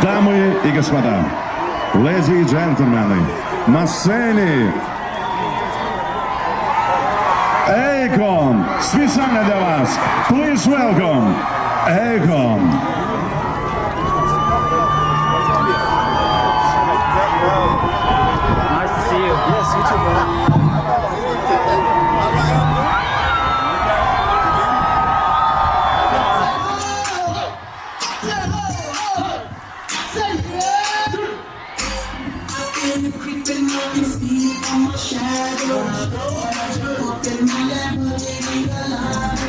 Дамы и господа, леди и джентльмены, на сцене Akon, специально для вас. Please welcome Akon. Nice to see you. Yes, you too, bro. Creeping up and see on my shadow. Up in my Lamborghini Gallardo.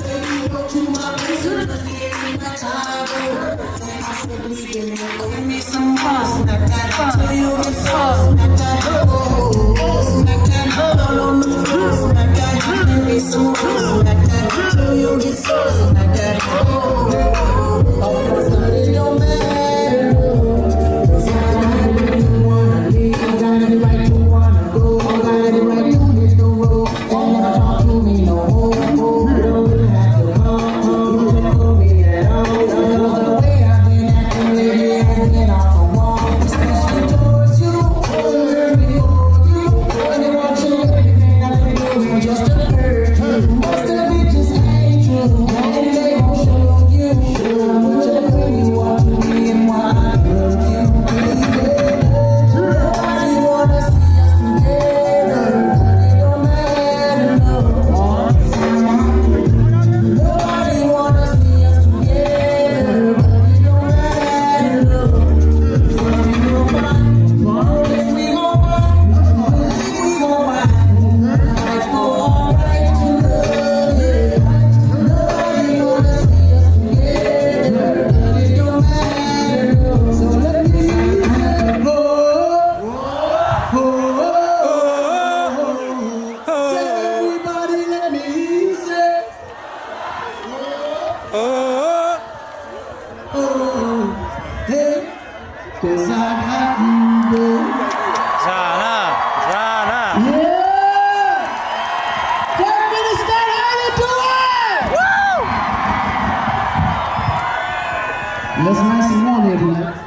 Baby, go to my place and just get in my table. Possibly give me some fun. Smack that till you get soft. Smack that smack that all on the floor. Smack that, give me some fun. Smack that till you get soft. Smack that all course, but it don't matter. Cause I got you, babe. Sana. Yeah! Derek Minister, how you doing? Woo! That's nice and warm here tonight.